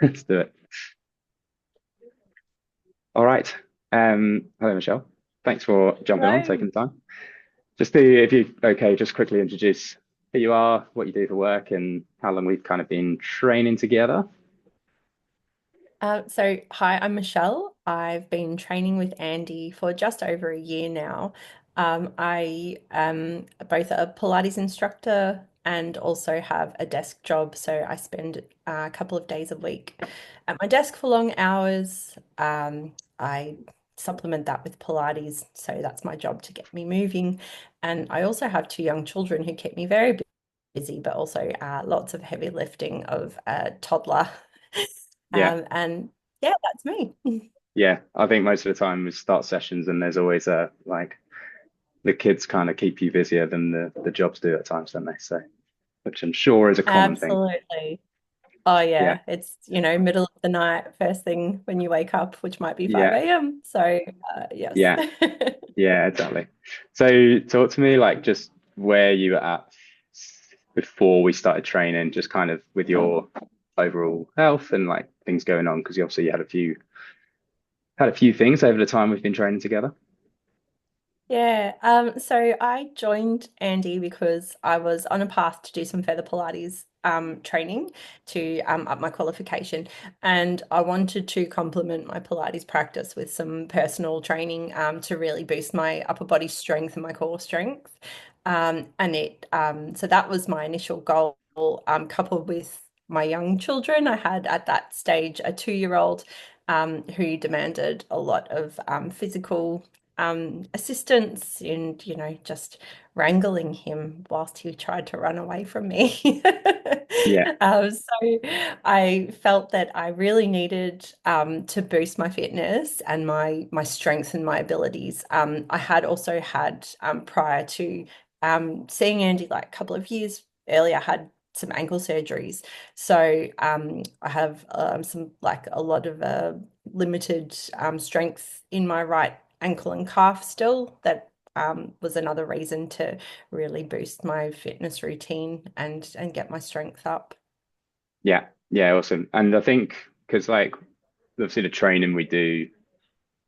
Let's do it. All right. Hello, Michelle. Thanks for jumping on, Hello. taking the time. Just if you okay, just quickly introduce who you are, what you do for work, and how long we've kind of been training together. Hi, I'm Michelle. I've been training with Andy for just over a year now. I am both a Pilates instructor and also have a desk job. So I spend a couple of days a week at my desk for long hours. I supplement that with Pilates. So that's my job to get me moving. And I also have two young children who keep me very busy, but also lots of heavy lifting of a toddler. Yeah, And yeah, that's me. yeah. I think most of the time we start sessions, and there's always a like the kids kind of keep you busier than the jobs do at times, don't they? So, which I'm sure is a common thing. Absolutely. Oh Yeah, yeah, it's middle of the night, first thing when you wake up, which might be yeah, 5 a.m. So yes. yeah, yeah, exactly. So, talk to me like just where you were at before we started training, just kind of with your overall health and like things going on, because you obviously had a few things over the time we've been training together. Yeah, so I joined Andy because I was on a path to do some further Pilates training to up my qualification, and I wanted to complement my Pilates practice with some personal training to really boost my upper body strength and my core strength. So that was my initial goal, coupled with my young children. I had at that stage a 2-year-old who demanded a lot of physical assistance in, just wrangling him whilst he tried to run away from me. Yeah, So I felt that I really needed to boost my fitness and my strength and my abilities. I had also had prior to seeing Andy like a couple of years earlier, had some ankle surgeries. So I have some like a lot of limited strength in my right ankle and calf still. That was another reason to really boost my fitness routine and get my strength up. yeah, yeah, awesome. And I think because like obviously the training we do,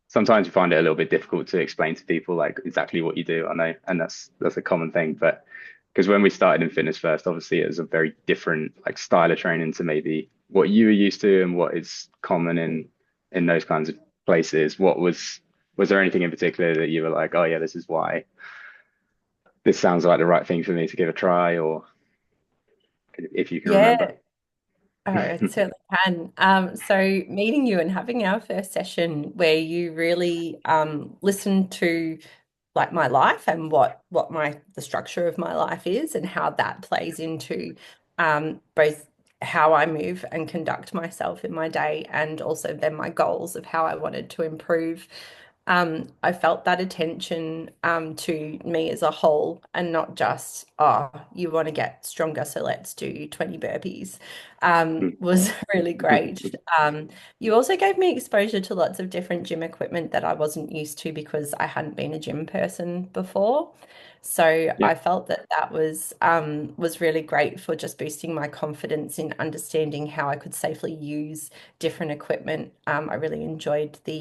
sometimes you find it a little bit difficult to explain to people like exactly what you do. I know, and that's a common thing, but because when we started in fitness first, obviously it was a very different like style of training to maybe what you were used to and what is common in those kinds of places. Was there anything in particular that you were like, oh yeah, this is why this sounds like the right thing for me to give a try, or if you can remember? Yeah, oh, it certainly can. So meeting you and having our first session where you really listened to like my life and what my the structure of my life is and how that plays into both how I move and conduct myself in my day and also then my goals of how I wanted to improve. I felt that attention to me as a whole and not just, oh, you want to get stronger, so let's do 20 burpees, was really great. You also gave me exposure to lots of different gym equipment that I wasn't used to because I hadn't been a gym person before. So Yeah, I felt that that was really great for just boosting my confidence in understanding how I could safely use different equipment. I really enjoyed the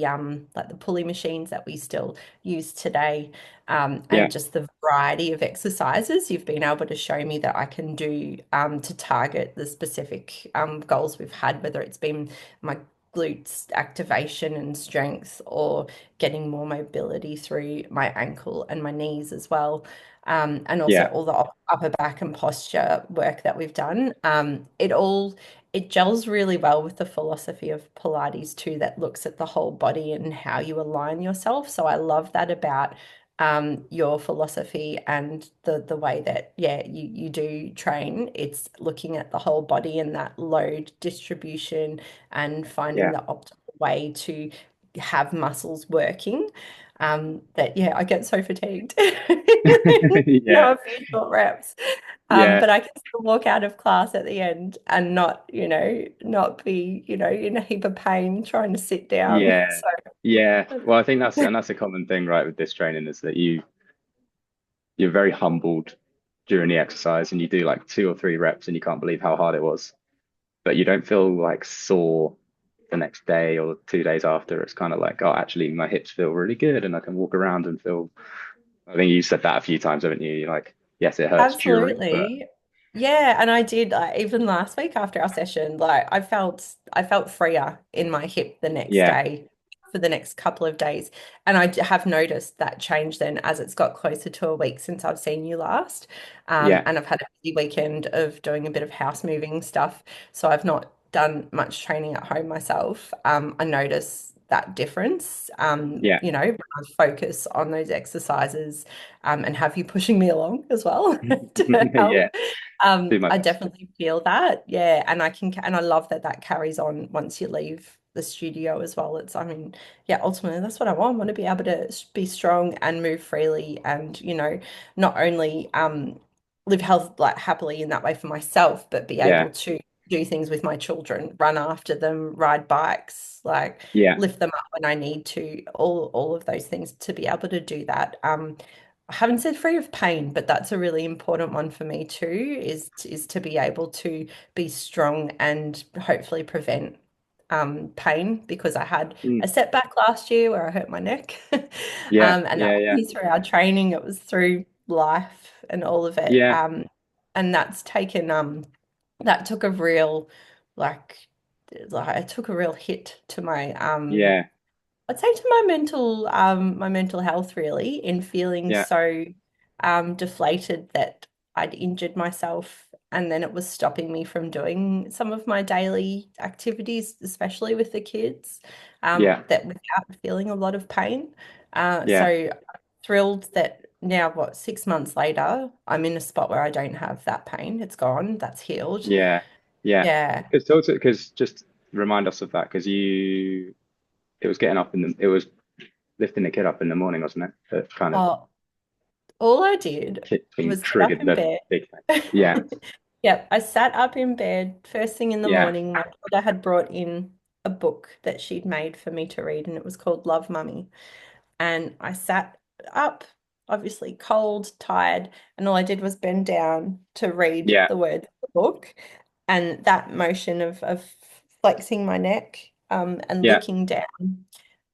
like the pulley machines that we still use today, yeah, and just the variety of exercises you've been able to show me that I can do to target the specific goals we've had, whether it's been my glutes activation and strength or getting more mobility through my ankle and my knees as well. And also yeah, all the upper back and posture work that we've done. It gels really well with the philosophy of Pilates too, that looks at the whole body and how you align yourself. So I love that about your philosophy and the way that you do train. It's looking at the whole body and that load distribution and finding yeah, the optimal way to have muscles working. That yeah, I get so fatigued. yeah, Now a few short reps. yeah, But I can still walk out of class at the end and not, not be, in a heap of pain trying to sit down. yeah, yeah. Well, I think that's a common thing, right, with this training is that you're very humbled during the exercise and you do like 2 or 3 reps and you can't believe how hard it was. but you don't feel like sore the next day or 2 days after. It's kind of like, oh, actually, my hips feel really good, and I can walk around and feel. I think you said that a few times, haven't you? You're like, yes, it hurts during, but Absolutely. Yeah, and I did even last week after our session, like I felt freer in my hip the next yeah, day for the next couple of days. And I have noticed that change then as it's got closer to a week since I've seen you last. yeah, And I've had a busy weekend of doing a bit of house moving stuff. So I've not done much training at home myself. I notice that difference. yeah, When I focus on those exercises and have you pushing me along as well to yeah. help. Do my I best. definitely feel that. Yeah. And I love that that carries on once you leave the studio as well. I mean, yeah, ultimately that's what I want. I want to be able to be strong and move freely and, not only live health like happily in that way for myself, but be Yeah, able to do things with my children, run after them, ride bikes, like yeah, lift them up when I need to, all of those things to be able to do that. I haven't said free of pain, but that's a really important one for me too, is to be able to be strong and hopefully prevent pain because I had mm, a setback last year where I hurt my neck. yeah, And that yeah, yeah, wasn't through our training, it was through life and all of it. yeah, And that took a real like it took a real hit to my yeah, I'd say to my mental health really in feeling yeah, so deflated that I'd injured myself and then it was stopping me from doing some of my daily activities, especially with the kids, yeah, that without feeling a lot of pain. So yeah, I'm thrilled that now, 6 months later, I'm in a spot where I don't have that pain. It's gone, that's healed. yeah, yeah. Yeah. Because just remind us of that because it was getting up it was lifting the kid up in the morning, wasn't it? That kind of Oh, all I did thing was get up triggered in the bed. big thing. Yeah, Yep, I sat up in bed first thing in the yeah, morning. My daughter had brought in a book that she'd made for me to read, and it was called Love Mummy. And I sat up, obviously cold, tired, and all I did was bend down to read yeah, the words of the book. And that motion of flexing my neck and yeah, looking down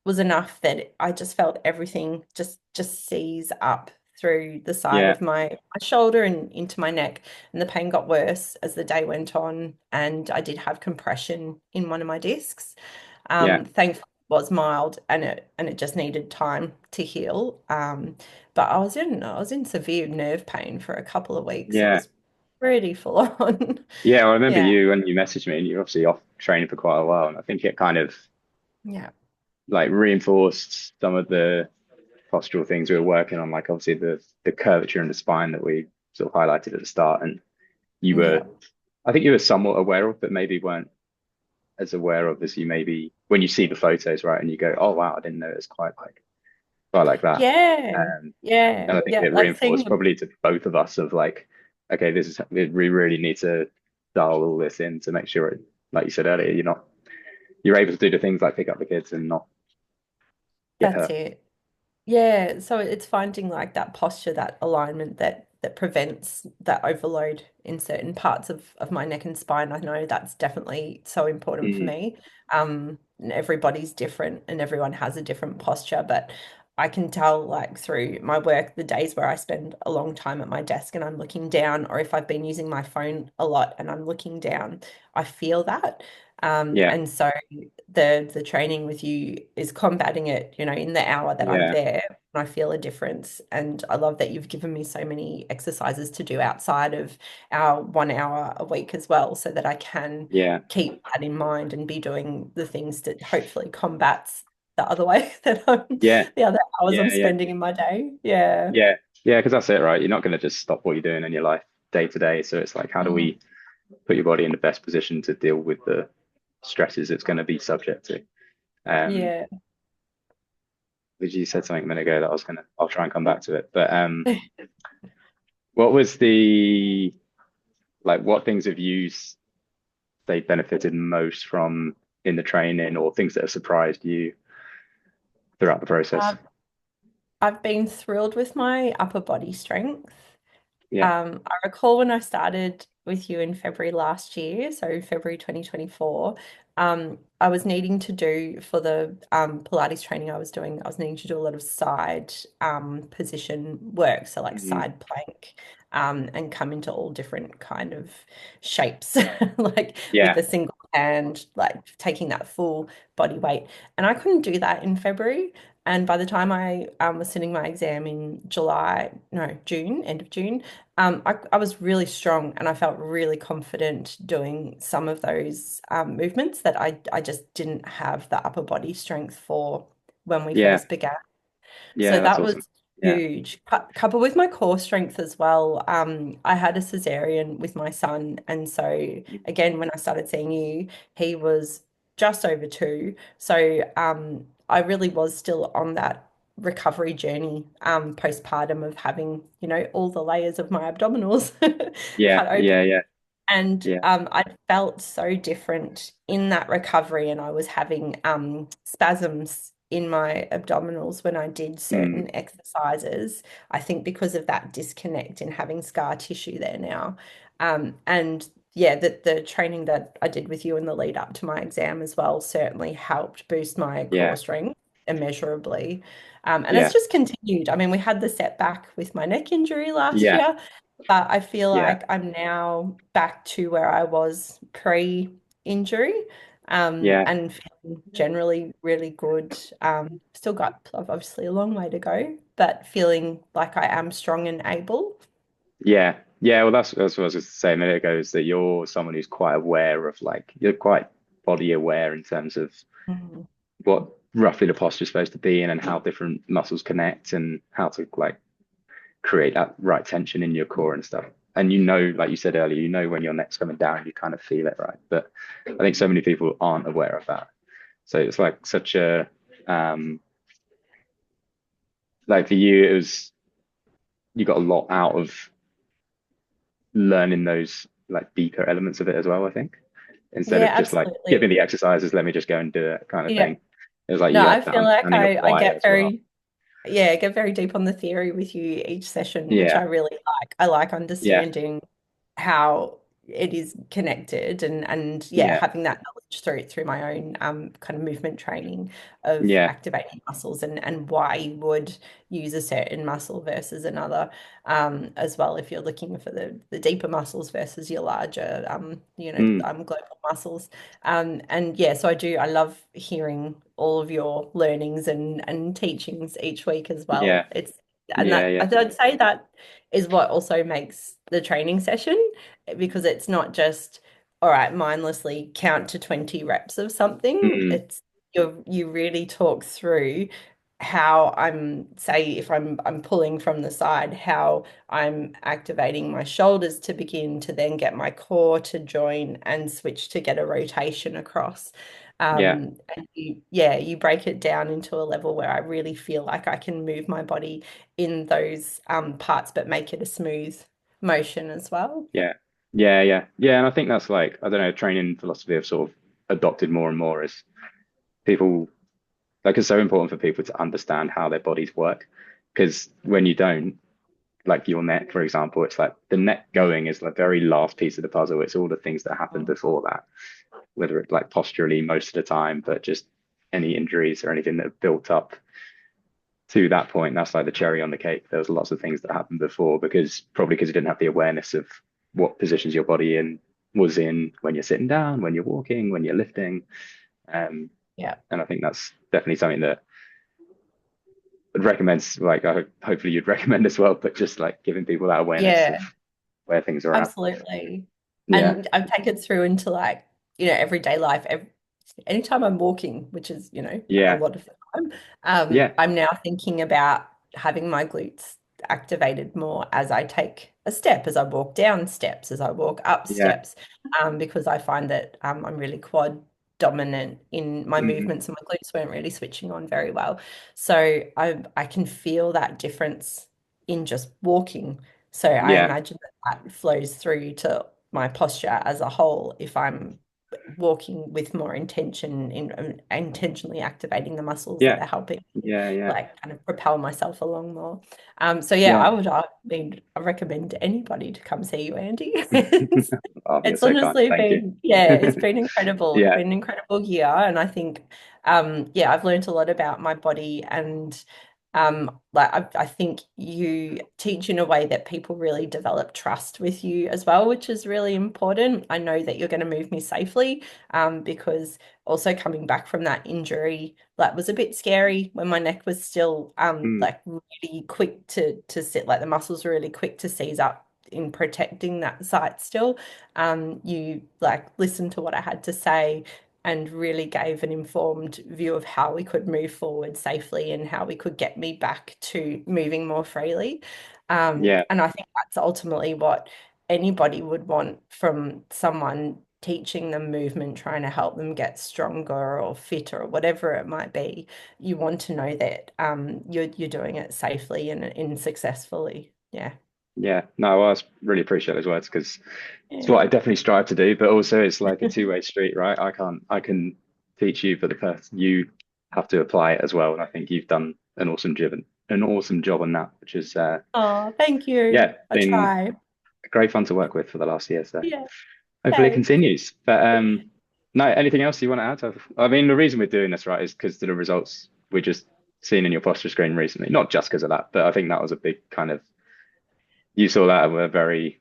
was enough that I just felt everything just seize up through the side yeah, of my shoulder and into my neck. And the pain got worse as the day went on. And I did have compression in one of my discs. yeah, Thankfully it was mild and it just needed time to heal. But I was in severe nerve pain for a couple of weeks. It yeah. was pretty full on. Yeah, well, I remember Yeah. you when you messaged me, and you're obviously off training for quite a while, and I think it kind of Yeah. like reinforced some of the postural things we were working on, like obviously the curvature in the spine that we sort of highlighted at the start, and you were, Yeah. I think you were somewhat aware of, but maybe weren't as aware of as you maybe when you see the photos, right, and you go, oh wow, I didn't know it was quite like that. Yeah. Um, Yeah. and I think Yeah. it Like seeing reinforced the probably to both of us of like, okay, we really need to dial all this in to make sure it, like you said earlier, you're able to do the things like pick up the kids and not get That's hurt. it. Yeah, so it's finding like that posture, that alignment that prevents that overload in certain parts of my neck and spine. I know that's definitely so important for Mm, me. And everybody's different and everyone has a different posture, but I can tell like through my work, the days where I spend a long time at my desk and I'm looking down, or if I've been using my phone a lot and I'm looking down, I feel that. yeah, And so the training with you is combating it, in the hour that I'm yeah, there, and I feel a difference. And I love that you've given me so many exercises to do outside of our 1 hour a week as well, so that I can yeah, keep that in mind and be doing the things that hopefully combats the other way that I'm yeah, the other hours I'm yeah, yeah, spending in my day. Yeah. yeah, yeah, because that's it, right? You're not going to just stop what you're doing in your life day to day. So it's like, how do Mm. we put your body in the best position to deal with the stresses it's going to be subject to? Um, Yeah. you said something a minute ago that I'll try and come back to it. But what was what things have you say benefited most from in the training, or things that have surprised you throughout the process? Um, I've been thrilled with my upper body strength. Yeah, I recall when I started with you in February last year, so February 2024, I was needing to do for the Pilates training I was doing, I was needing to do a lot of side position work, so like Mhm. side plank, and come into all different kind of shapes, like with Yeah. a single hand, like taking that full body weight. And I couldn't do that in February. And by the time I was sitting my exam in July, no, June, end of June, I was really strong and I felt really confident doing some of those movements that I just didn't have the upper body strength for when we Yeah. first began. So Yeah. That's that awesome. was Yeah. huge. Coupled with my core strength as well. I had a cesarean with my son, and so again, when I started seeing you, he was just over 2. So I really was still on that recovery journey postpartum of having, all the layers of my abdominals Yeah. cut open. Yeah. Yeah. And Yeah. I felt so different in that recovery, and I was having spasms in my abdominals when I did Mm. certain exercises. I think because of that disconnect and having scar tissue there now. And yeah, the training that I did with you in the lead up to my exam as well certainly helped boost my core Yeah. strength immeasurably. And it's Yeah. just continued. I mean, we had the setback with my neck injury last Yeah. year, but I feel Yeah. like I'm now back to where I was pre-injury, Yeah. and feeling generally really good. Still got obviously a long way to go, but feeling like I am strong and able. Yeah. Yeah. Well, that's what I was just saying a minute ago is that you're someone who's quite aware of like you're quite body aware in terms of Mhm. what roughly the posture is supposed to be in and how different muscles connect and how to like create that right tension in your core and stuff. And like you said earlier, when your neck's coming down, you kind of feel it, right? But I think so many people aren't aware of that. So it's like such a like for you, it was you got a lot out of learning those like deeper elements of it as well, I think. Instead Yeah, of just like give me absolutely. the exercises, let me just go and do it kind of Yeah. thing. It was like No, you I had that feel like understanding of I why get as well. very, yeah, get very deep on the theory with you each session, which I Yeah, really like. I like yeah, understanding how it is connected, and yeah, yeah, having that knowledge through my own kind of movement training of yeah, activating muscles, and why you would use a certain muscle versus another, as well if you're looking for the deeper muscles versus your larger mm, global muscles. And yeah, so I love hearing all of your learnings and teachings each week as yeah, well. And yeah, that yeah, I'd say that is what also makes the training session, because it's not just, all right, mindlessly count to 20 reps of something. mm, It's you really talk through how say if I'm pulling from the side, how I'm activating my shoulders to begin to then get my core to join and switch to get a rotation across. yeah, And you break it down into a level where I really feel like I can move my body in those parts, but make it a smooth motion as well. yeah, yeah, yeah, yeah. And I think that's like, I don't know, training philosophy I've sort of adopted more and more is people like it's so important for people to understand how their bodies work. Because when you don't, like your neck, for example, it's like the neck Mm. going is the very last piece of the puzzle. It's all the things that happen before that, whether it's like posturally most of the time, but just any injuries or anything that have built up to that point. That's like the cherry on the cake. There was lots of things that happened before because you didn't have the awareness of what positions your body in was in when you're sitting down, when you're walking, when you're lifting. Um, Yeah. and I think that's definitely something that I'd recommend. Like, hopefully you'd recommend as well, but just like giving people that awareness of Yeah. where things are at. Absolutely. Yeah, And I've taken it through into like, everyday life. Anytime I'm walking, which is, a yeah, lot of the time, yeah, I'm now thinking about having my glutes activated more as I take a step, as I walk down steps, as I walk up yeah, steps, because I find that I'm really quad dominant in my mm, movements and my glutes weren't really switching on very well. So I can feel that difference in just walking. So I yeah, imagine that flows through to my posture as a whole if I'm walking with more intention in intentionally activating the muscles that Yeah, are helping yeah, yeah, like kind of propel myself along more. So yeah, yeah. I recommend anybody to come see you, Andy. Oh, you're It's so kind. honestly Thank you. been, yeah, it's been incredible. It's Yeah. been an incredible year. And I think, yeah, I've learned a lot about my body and like I think you teach in a way that people really develop trust with you as well, which is really important. I know that you're going to move me safely, because also coming back from that injury, like was a bit scary when my neck was still Mm, like really quick to sit, like the muscles were really quick to seize up in protecting that site still. You like listened to what I had to say and really gave an informed view of how we could move forward safely and how we could get me back to moving more freely. yeah. And I think that's ultimately what anybody would want from someone teaching them movement, trying to help them get stronger or fitter or whatever it might be. You want to know that you're doing it safely and successfully. Yeah. Yeah, no, well, I really appreciate those words because it's what I Yeah. definitely strive to do, but also it's like a two-way street, right? I can teach you, but the person you have to apply it as well. And I think you've done an awesome job on that, which is, Oh, thank yeah, you. I been try. great fun to work with for the last year. So Yeah, hopefully it thanks. continues. But no, anything else you want to add? I mean, the reason we're doing this, right, is because of the results we just seen in your posture screen recently. Not just because of that, but I think that was a big kind of you saw that and were very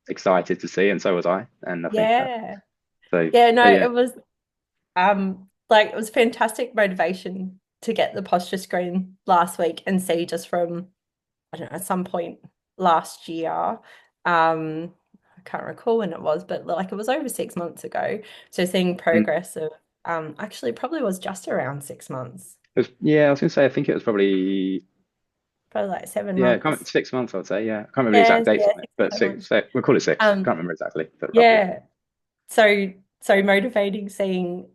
excited to see, and so was I. And I think that Yeah. so, Yeah, no, but yeah, it was like it was fantastic motivation to get the posture screen last week and see just from I don't know, at some point last year. I can't recall when it was, but like it was over 6 months ago. So seeing mm, progress of actually probably was just around 6 months, yeah. I was gonna say I think it was probably probably like seven yeah, months. 6 months. I'd say yeah. I can't remember the exact Yeah, dates yeah, on it, six, but 6. 7 months. So we'll call it 6. Um, Can't remember exactly, but roughly. yeah. So so motivating seeing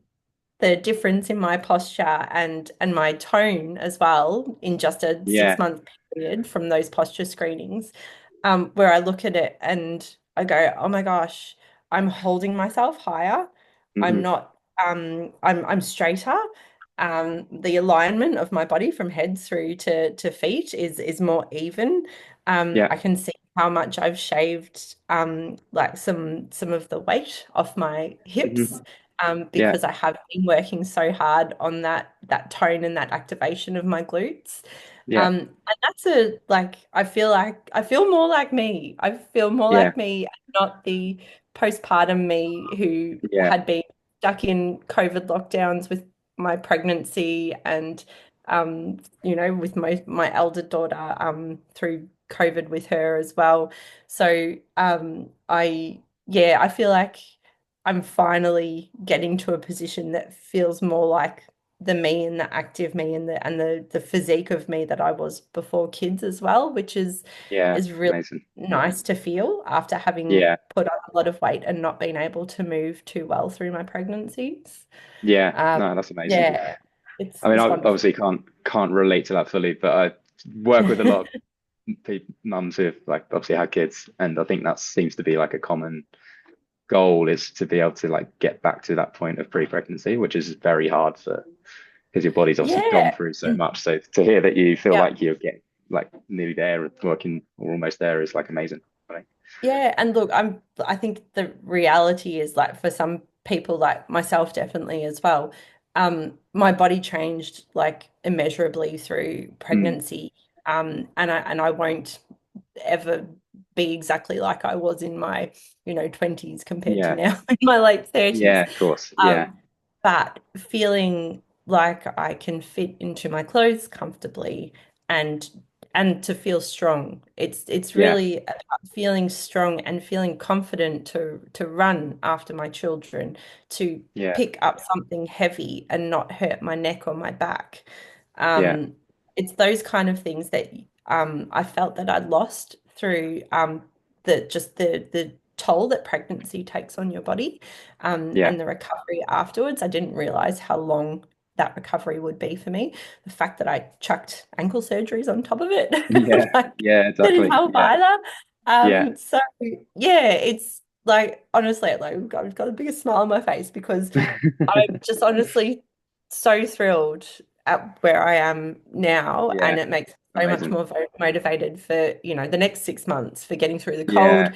the difference in my posture and my tone as well in just a six Yeah. month period from those posture screenings, where I look at it and I go, oh my gosh, I'm holding myself higher. I'm Hmm. not I'm straighter. The alignment of my body from head through to feet is more even. Yeah. I can see how much I've shaved like some of the weight off my hips, Hmm. Yeah. because I have been working so hard on that tone and that activation of my glutes. Yeah. And that's a like I feel more like me. I feel more Yeah. like me, not the postpartum me who Yeah. had been stuck in COVID lockdowns with my pregnancy and with my elder daughter through COVID with her as well. So I feel like I'm finally getting to a position that feels more like the me and the active me and the physique of me that I was before kids as well, which Yeah. is really Amazing. nice to feel after having Yeah. put on a lot of weight and not being able to move too well through my pregnancies. Yeah. Um, No, that's amazing. yeah, I mean, it's I wonderful. obviously can't relate to that fully, but I work with a lot of mums who've like obviously had kids, and I think that seems to be like a common goal is to be able to like get back to that point of pre-pregnancy, which is very hard for because your body's obviously gone Yeah. through so much. So to hear that you feel Yeah. like you're getting like nearly there, working or almost there is like amazing. Right? Yeah, and look, I think the reality is like for some people like myself definitely as well, my body changed like immeasurably through Mm, pregnancy. And I won't ever be exactly like I was in my, 20s compared to yeah, now in my late 30s. yeah, of course, yeah, Um, but feeling like I can fit into my clothes comfortably and and to feel strong. It's yeah, really about feeling strong and feeling confident to run after my children, to yeah, pick up something heavy and not hurt my neck or my back. yeah, Um, it's those kind of things that I felt that I'd lost through the toll that pregnancy takes on your body, yeah, and the recovery afterwards. I didn't realize how long that recovery would be for me. The fact that I chucked ankle surgeries on top of it, yeah, like, yeah, didn't exactly, help yeah, either. yeah, So yeah, like honestly, like I've got the biggest smile on my face because I'm just honestly so thrilled at where I am now, and Yeah, it makes me so much amazing. more motivated for, the next 6 months for getting through the Yeah, cold,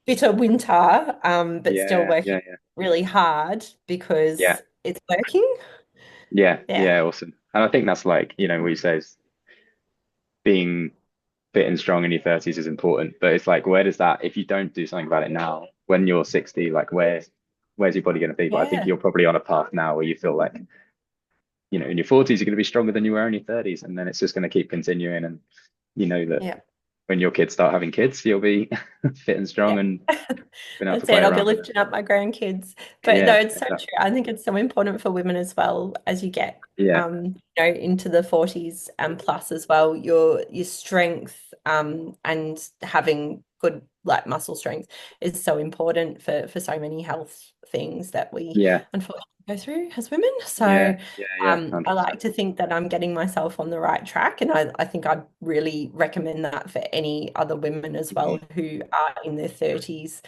bitter winter, but still yeah, working yeah, yeah, really hard yeah, because it's working. yeah, Yeah. yeah, awesome. And I think that's like, what you say is being fit and strong in your 30s is important, but it's like, where does that, if you don't do something about it now, when you're 60, like where's your body going to be? But I think Yeah. you're probably on a path now where you feel like, in your 40s, you're going to be stronger than you were in your 30s, and then it's just going to keep continuing. And you know that Yeah. when your kids start having kids, you'll be fit and strong Yeah. and been able to That's it. play I'll be around with them. lifting up my grandkids. But no, Yeah, it's so true. exactly. I think it's so important for women as well as you get Yeah, into the 40s and plus as well, your strength and having good like muscle strength is so important for so many health things that we yeah, unfortunately go through as women. yeah, So yeah, yeah, I like 100%. to think that I'm getting myself on the right track, and I think I'd really recommend that for any other women as well who are in their 30s,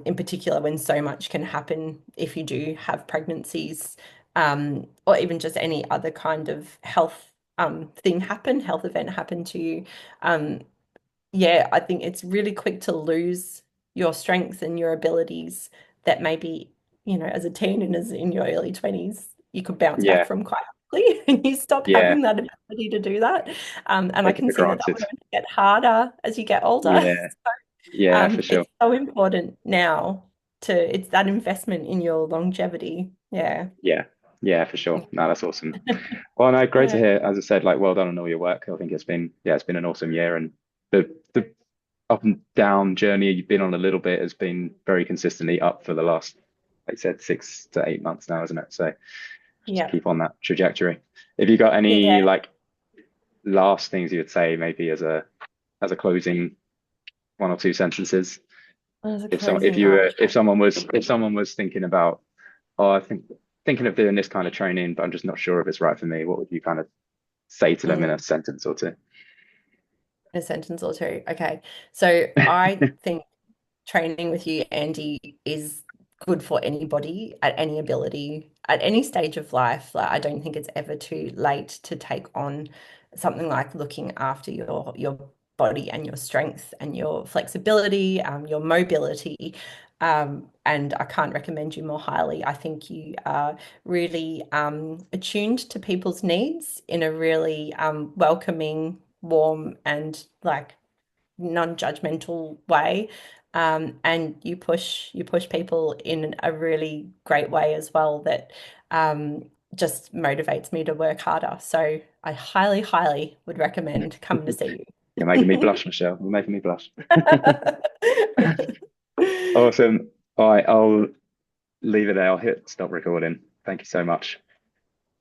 in particular when so much can happen if you do have pregnancies, or even just any other kind of health health event happen to you. Um, yeah, I think it's really quick to lose your strength and your abilities that maybe, as a teen and as in your early 20s, you could bounce back Yeah, from quite quickly and you stop yeah, having that ability to do that. And I take it can for see that granted. would only get harder as you get older. Yeah, yeah, for sure. It's so important now it's that investment in your longevity. Yeah. Yeah, yeah, for sure. No, that's awesome. Well, no, great to Yeah. hear. As I said, like, well done on all your work. I think it's been an awesome year, and the up and down journey you've been on a little bit has been very consistently up for the last, like I said, 6 to 8 months now, isn't it? So just Yeah. keep on that trajectory. Have you got any Yeah. like last things you would say, maybe as a closing one or two sentences? As a If closing, you oh, were if someone was thinking about, oh, thinking of doing this kind of training, but I'm just not sure if it's right for me, what would you kind of say to them in a mm. sentence or two? A sentence or two. Okay. So I think training with you, Andy, is good for anybody at any ability, at any stage of life. Like, I don't think it's ever too late to take on something like looking after your body and your strength and your flexibility, your mobility. And I can't recommend you more highly. I think you are really attuned to people's needs in a really welcoming, warm, and like non-judgmental way. And you push people in a really great way as well that just motivates me to work harder. So I highly, highly would recommend coming to see You're making me you. blush, Michelle. You're making me blush. Awesome. All right, I'll leave it there. I'll hit stop recording. Thank you so much.